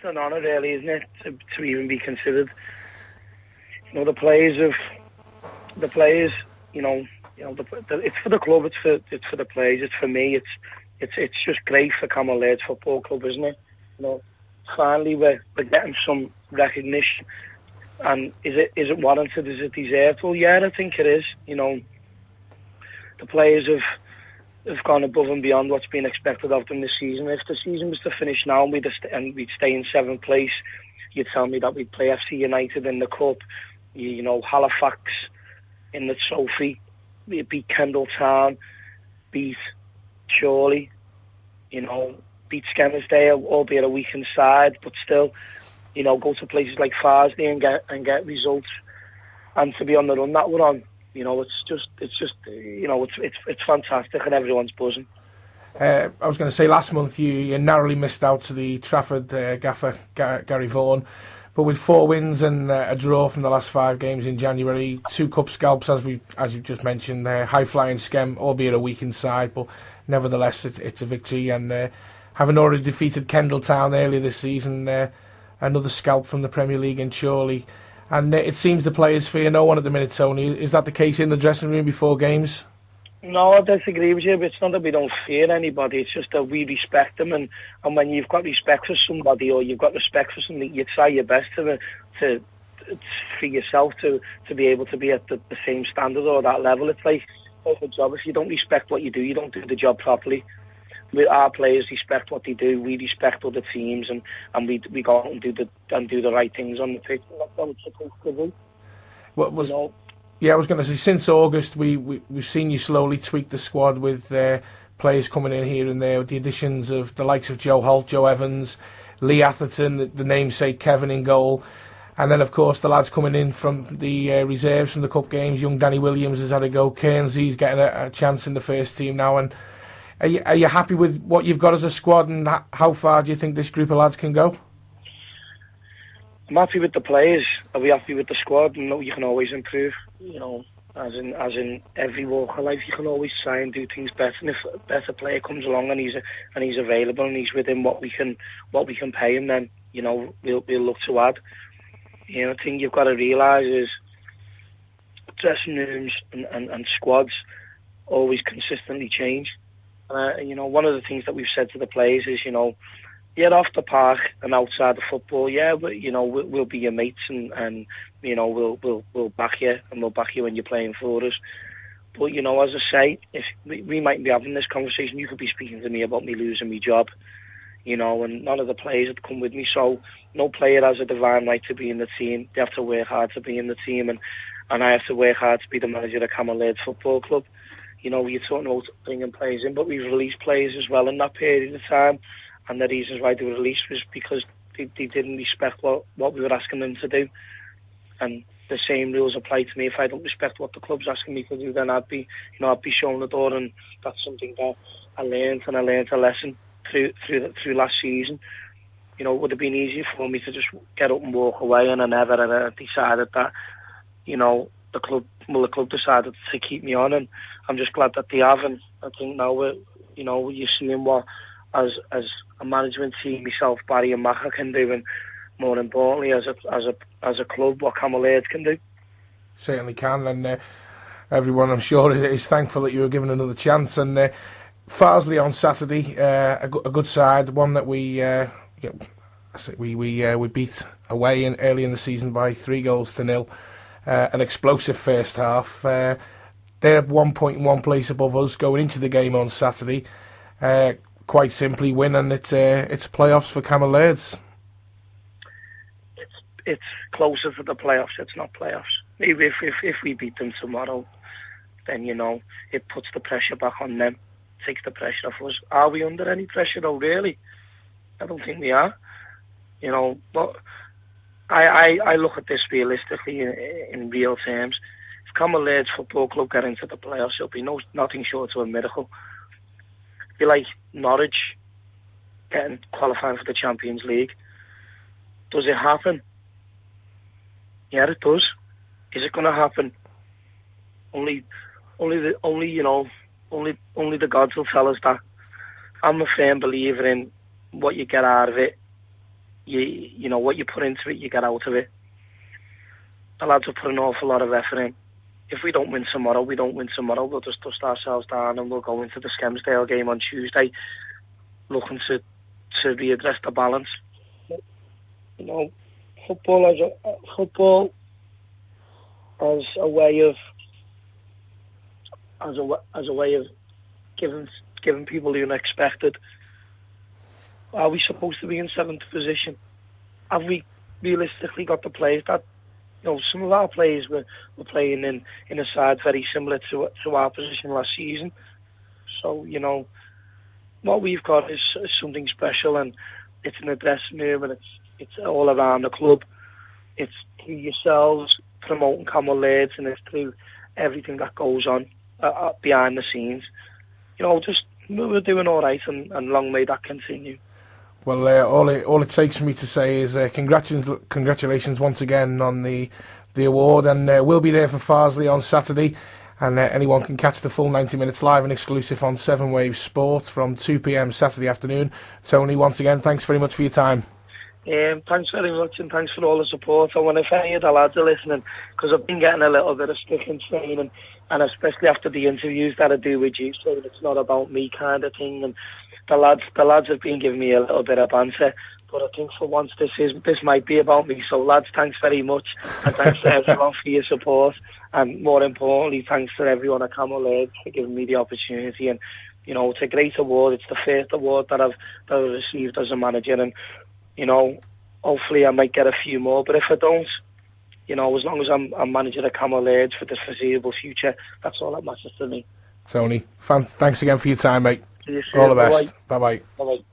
an honour, really, isn't it, to even be considered. You know, the players, it's for the club, it's for the players, it's for me, it's just great for Camel Lairds Football Club, isn't it? You know, finally we're getting some recognition, and is it warranted? Is it deserved? Well, yeah, I think it is. You know, the players have gone above and beyond what's been expected of them this season. If the season was to finish now and we'd stay in 7th place, you'd tell me that we'd play FC United in the Cup, you know, Halifax in the Trophy, we'd beat Kendalltown, beat Chorley, you know, beat Skemersdale, albeit a weakened side, but still, you know, go to places like Farsley and get results, and to be on the run that we're on. You know, it's just, you know, it's fantastic and everyone's buzzing. I was going to say, last month you narrowly missed out to the Trafford gaffer Gary Vaughan, but with 4 wins and a draw from the last 5 games in January, 2 cup scalps as you've just mentioned, high flying Skem, albeit a weakened side, but nevertheless it's a victory. And having already defeated Kendalltown earlier this season, another scalp from the Premier League in Chorley. And it seems the players fear no one at the minute, Tony. Is that the case in the dressing room before games? No, I disagree with you, but it's not that we don't fear anybody, it's just that we respect them, and when you've got respect for somebody, or you've got respect for something, you try your best to for yourself to be able to be at the same standard or that level. It's like a job. If you don't respect what you do don't do the job properly. Our players respect what they do, we respect other teams, and we go out and do the right things on the pitch. That's what it's supposed to do. What was? You know? Yeah, I was going to say, since August, we've seen you slowly tweak the squad with players coming in here and there, with the additions of the likes of Joe Holt, Joe Evans, Lee Atherton, the namesake Kevin in goal, and then of course the lads coming in from the reserves from the cup games. Young Danny Williams has had a go. Cairnsey's getting a chance in the first team now. And are you happy with what you've got as a squad, and how far do you think this group of lads can go? I'm happy with the players. Are we happy with the squad? No, you can always improve. You know, as in every walk of life, you can always try and do things better. And if a better player comes along and he's available and he's within what we can pay him, then you know we'll look to add. You know, the thing you've got to realise is dressing rooms and squads always consistently change. You know, one of the things that we've said to the players is, you know, yeah, off the park and outside the football, yeah, you know, we'll be your mates, and you know, we'll back you, and we'll back you when you're playing for us. But you know, as I say, if we might be having this conversation, you could be speaking to me about me losing my job, you know, and none of the players had come with me, so no player has a divine right to be in the team. They have to work hard to be in the team, and I have to work hard to be the manager of Camel Lairds Football Club. You know, you're talking about bringing players in, but we've released players as well in that period of time. And the reasons why they were released was because they didn't respect what we were asking them to do. And the same rules apply to me. If I don't respect what the club's asking me to do, then I'd be shown the door. And that's something that I learned a lesson through last season. You know, it would have been easier for me to just get up and walk away, and I never decided that, you know, the club decided to keep me on, and I'm just glad that they have. And I think now you're seeing what, as a management team, myself, Barry and Maka can do, and more importantly as a club, what Camel Lairds can do. Certainly can, and everyone, I'm sure, is thankful that you were given another chance. And Farsley on Saturday, a good side, one that we beat away early in the season by 3-0. An explosive first half. They're 1 point in one place above us going into the game on Saturday. Quite simply win, and it's playoffs for Camel Lairds. It's closer to the playoffs. It's not playoffs. If we beat them tomorrow, then you know it puts the pressure back on them, takes the pressure off us. Are we under any pressure though? Really, I don't think we are. You know, but I look at this realistically in real terms. If Camel Lairds Football Club get into the playoffs, it'll be nothing short of a miracle. It'll be like Norwich qualifying for the Champions League. Does it happen? Yeah, it does. Is it going to happen? Only the gods will tell us that. I'm a firm believer in what you get out of it you know what you put into it, you get out of it. The lads have put an awful lot of effort in. If we don't win tomorrow, we don't win tomorrow. We'll just dust ourselves down and we'll go into the Skelmersdale game on Tuesday looking to readdress the balance. You know, football as a way of giving people the unexpected. Are we supposed to be in 7th position? Have we realistically got the players that, you know, some of our players were playing in a side very similar to our position last season. So, you know, what we've got is something special, and it's in the dressing room, and it's all around the club. It's through yourselves promoting Camel Laids, and it's through everything that goes on behind the scenes. You know, just we're doing all right, and long may that continue. Well, all it takes for me to say is congratulations once again on the award, and we'll be there for Farsley on Saturday, and anyone can catch the full 90 minutes live and exclusive on 7 Waves Sport from 2 p.m. Saturday afternoon. Tony, once again, thanks very much for your time. Thanks very much, and thanks for all the support. I want to thank the lads are listening, because I've been getting a little bit of stick in training, and especially after the interviews that I do with you, saying it's not about me kind of thing, and the lads have been giving me a little bit of banter, but I think for once this might be about me. So lads, thanks very much, and thanks to everyone for your support, and more importantly, thanks to everyone at Camel Laids for giving me the opportunity. And you know, it's a great award. It's the first award that I've received as a manager, and you know, hopefully I might get a few more. But if I don't, you know, as long as I'm manager at Camel Laids for the foreseeable future, that's all that matters to me. Tony, thanks again for your time, mate. See you soon. All the best. Bye-bye. Bye-bye.